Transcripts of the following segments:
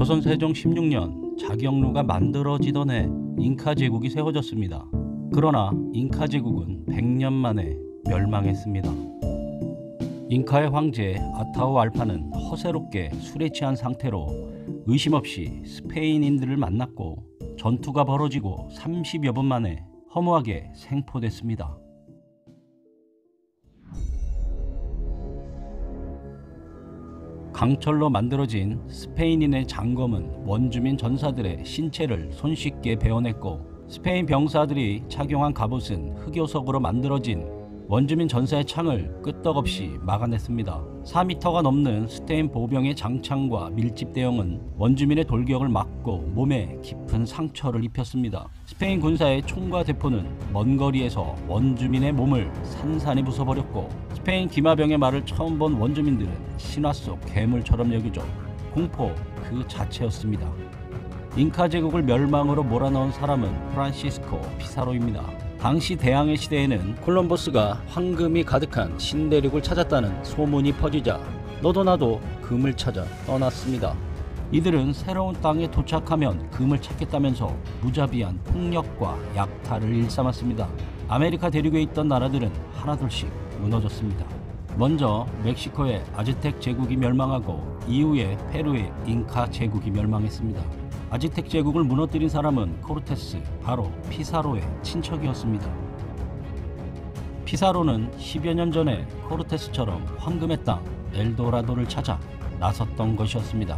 조선 세종 16년 자경루가 만들어지던 해 잉카 제국이 세워졌습니다. 그러나 잉카 제국은 100년 만에 멸망했습니다. 잉카의 황제 아타우 알파는 허세롭게 술에 취한 상태로 의심 없이 스페인인들을 만났고 전투가 벌어지고 30여 분 만에 허무하게 생포됐습니다. 강철로 만들어진 스페인인의 장검은 원주민 전사들의 신체를 손쉽게 베어냈고, 스페인 병사들이 착용한 갑옷은 흑요석으로 만들어진 원주민 전사의 창을 끄떡없이 막아냈습니다. 4m가 넘는 스테인 보병의 장창과 밀집 대형은 원주민의 돌격을 막고 몸에 깊은 상처를 입혔습니다. 스페인 군사의 총과 대포는 먼 거리에서 원주민의 몸을 산산히 부숴버렸고, 스페인 기마병의 말을 처음 본 원주민들은 신화 속 괴물처럼 여기죠. 공포 그 자체였습니다. 잉카 제국을 멸망으로 몰아넣은 사람은 프란시스코 피사로입니다. 당시 대항해 시대에는 콜럼버스가 황금이 가득한 신대륙을 찾았다는 소문이 퍼지자 너도 나도 금을 찾아 떠났습니다. 이들은 새로운 땅에 도착하면 금을 찾겠다면서 무자비한 폭력과 약탈을 일삼았습니다. 아메리카 대륙에 있던 나라들은 하나둘씩 무너졌습니다. 먼저 멕시코의 아즈텍 제국이 멸망하고 이후에 페루의 잉카 제국이 멸망했습니다. 아즈텍 제국을 무너뜨린 사람은 코르테스, 바로 피사로의 친척이었습니다. 피사로는 10여 년 전에 코르테스처럼 황금의 땅 엘도라도를 찾아 나섰던 것이었습니다.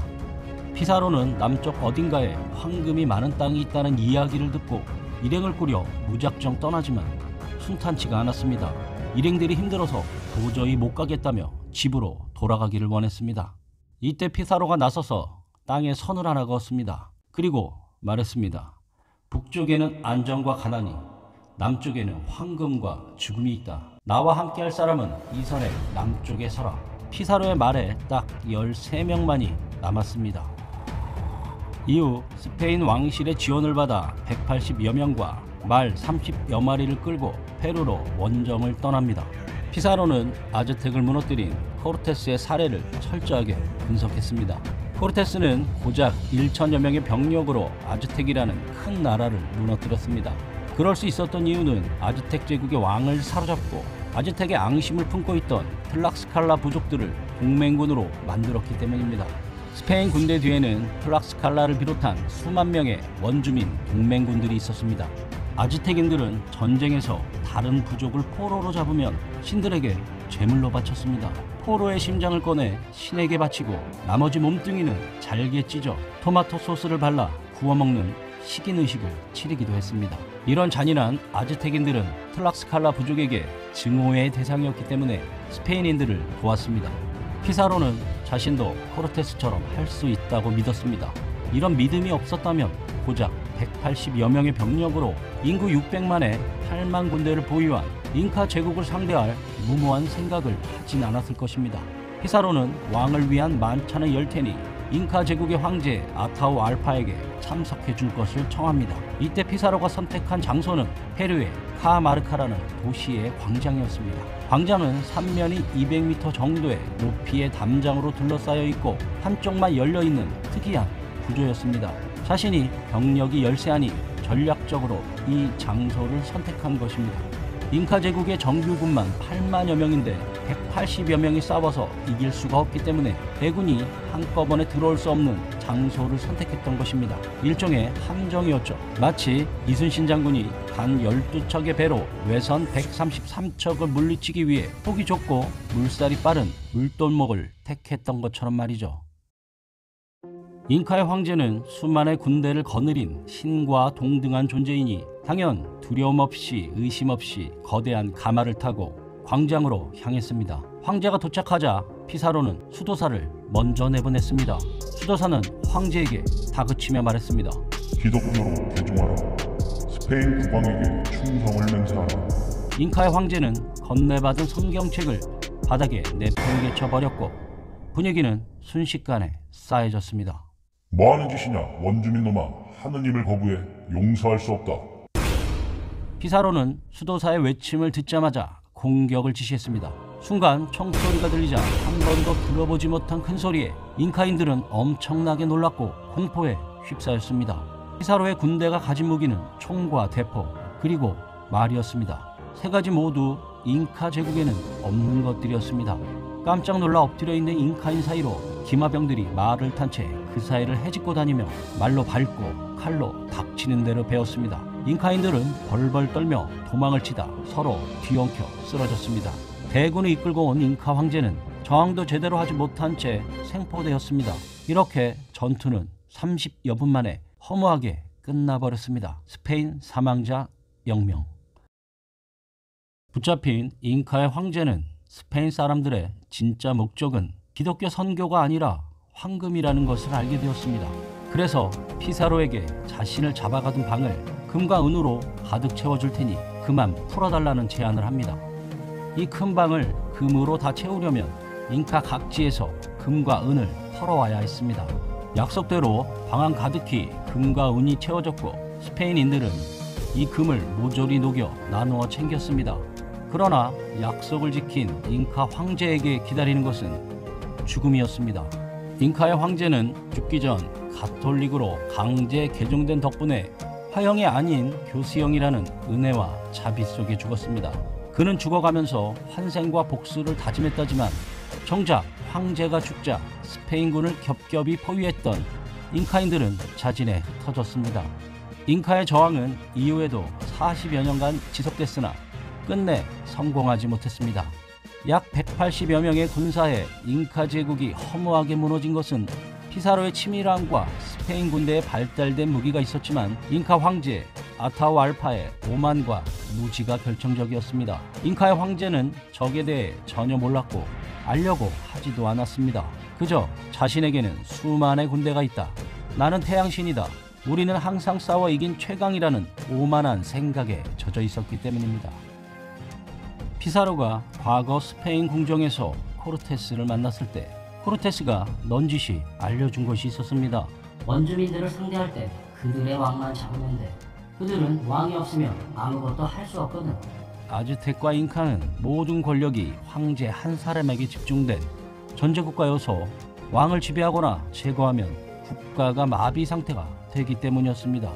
피사로는 남쪽 어딘가에 황금이 많은 땅이 있다는 이야기를 듣고 일행을 꾸려 무작정 떠나지만 순탄치가 않았습니다. 일행들이 힘들어서 도저히 못 가겠다며 집으로 돌아가기를 원했습니다. 이때 피사로가 나서서 땅에 선을 하나 그었습니다. 그리고 말했습니다. 북쪽에는 안정과 가난이, 남쪽에는 황금과 죽음이 있다. 나와 함께할 사람은 이 선의 남쪽에 서라. 피사로의 말에 딱 13명만이 남았습니다. 이후 스페인 왕실의 지원을 받아 180여 명과 말 30여 마리를 끌고 페루로 원정을 떠납니다. 피사로는 아즈텍을 무너뜨린 코르테스의 사례를 철저하게 분석했습니다. 코르테스는 고작 1천여 명의 병력으로 아즈텍이라는 큰 나라를 무너뜨렸습니다. 그럴 수 있었던 이유는 아즈텍 제국의 왕을 사로잡고 아즈텍의 앙심을 품고 있던 틀락스칼라 부족들을 동맹군으로 만들었기 때문입니다. 스페인 군대 뒤에는 틀락스칼라를 비롯한 수만 명의 원주민 동맹군들이 있었습니다. 아즈텍인들은 전쟁에서 다른 부족을 포로로 잡으면 신들에게 제물로 바쳤습니다. 포로의 심장을 꺼내 신에게 바치고 나머지 몸뚱이는 잘게 찢어 토마토 소스를 발라 구워먹는 식인 의식을 치르기도 했습니다. 이런 잔인한 아즈텍인들은 틀락스칼라 부족에게 증오의 대상이었기 때문에 스페인인들을 도왔습니다. 피사로는 자신도 코르테스처럼 할 수 있다고 믿었습니다. 이런 믿음이 없었다면 고작 180여 명의 병력으로 인구 600만의 8만 군대를 보유한 잉카 제국을 상대할 무모한 생각을 하진 않았을 것입니다. 피사로는 왕을 위한 만찬을 열 테니 잉카 제국의 황제 아타우 알파에게 참석해 줄 것을 청합니다. 이때 피사로가 선택한 장소는 페루의 카마르카라는 도시의 광장이었습니다. 광장은 삼면이 200m 정도의 높이의 담장으로 둘러싸여 있고 한쪽만 열려있는 특이한 구조였습니다. 자신이 병력이 열세하니 전략적으로 이 장소를 선택한 것입니다. 잉카 제국의 정규군만 8만여 명인데 180여 명이 싸워서 이길 수가 없기 때문에 대군이 한꺼번에 들어올 수 없는 장소를 선택했던 것입니다. 일종의 함정이었죠. 마치 이순신 장군이 단 12척의 배로 외선 133척을 물리치기 위해 폭이 좁고 물살이 빠른 물돌목을 택했던 것처럼 말이죠. 잉카의 황제는 수만의 군대를 거느린 신과 동등한 존재이니 당연 두려움 없이 의심 없이 거대한 가마를 타고 광장으로 향했습니다. 황제가 도착하자 피사로는 수도사를 먼저 내보냈습니다. 수도사는 황제에게 다그치며 말했습니다. 기독교로 개종하라. 스페인 국왕에게 충성을 맹세하라. 잉카의 황제는 건네받은 성경책을 바닥에 내팽개쳐 버렸고 분위기는 순식간에 싸해졌습니다. 뭐하는 짓이냐 원주민 놈아. 하느님을 거부해 용서할 수 없다. 피사로는 수도사의 외침을 듣자마자 공격을 지시했습니다. 순간 총소리가 들리자 한 번도 들어보지 못한 큰 소리에 잉카인들은 엄청나게 놀랐고 공포에 휩싸였습니다. 피사로의 군대가 가진 무기는 총과 대포 그리고 말이었습니다. 세 가지 모두 잉카 제국에는 없는 것들이었습니다. 깜짝 놀라 엎드려 있는 잉카인 사이로 기마병들이 말을 탄 채 그 사이를 헤집고 다니며 말로 밟고 칼로 닥치는 대로 베었습니다. 잉카인들은 벌벌 떨며 도망을 치다 서로 뒤엉켜 쓰러졌습니다. 대군을 이끌고 온 잉카 황제는 저항도 제대로 하지 못한 채 생포되었습니다. 이렇게 전투는 30여 분 만에 허무하게 끝나버렸습니다. 스페인 사망자 0명. 붙잡힌 잉카의 황제는 스페인 사람들의 진짜 목적은 기독교 선교가 아니라 황금이라는 것을 알게 되었습니다. 그래서 피사로에게 자신을 잡아가둔 방을 금과 은으로 가득 채워줄 테니 그만 풀어달라는 제안을 합니다. 이 큰 방을 금으로 다 채우려면 잉카 각지에서 금과 은을 털어와야 했습니다. 약속대로 방 안 가득히 금과 은이 채워졌고 스페인인들은 이 금을 모조리 녹여 나누어 챙겼습니다. 그러나 약속을 지킨 잉카 황제에게 기다리는 것은 죽음이었습니다. 잉카의 황제는 죽기 전 가톨릭으로 강제 개종된 덕분에 화형이 아닌 교수형이라는 은혜와 자비 속에 죽었습니다. 그는 죽어가면서 환생과 복수를 다짐했다지만 정작 황제가 죽자 스페인군을 겹겹이 포위했던 잉카인들은 자진해 흩어졌습니다. 잉카의 저항은 이후에도 40여 년간 지속됐으나 끝내 성공하지 못했습니다. 약 180여 명의 군사에 잉카 제국이 허무하게 무너진 것은 피사로의 치밀함과 스페인 군대에 발달된 무기가 있었지만 잉카 황제 아타후알파의 오만과 무지가 결정적이었습니다. 잉카의 황제는 적에 대해 전혀 몰랐고 알려고 하지도 않았습니다. 그저 자신에게는 수만의 군대가 있다. 나는 태양신이다. 우리는 항상 싸워 이긴 최강이라는 오만한 생각에 젖어 있었기 때문입니다. 피사로가 과거 스페인 궁정에서 코르테스를 만났을 때 코르테스가 넌지시 알려준 것이 있었습니다. 원주민들을 상대할 때 그들의 왕만 잡으면 돼. 그들은 왕이 없으면 아무것도 할 수 없거든. 아즈텍과 잉카는 모든 권력이 황제 한 사람에게 집중된 전제국가여서 왕을 지배하거나 제거하면 국가가 마비 상태가 되기 때문이었습니다.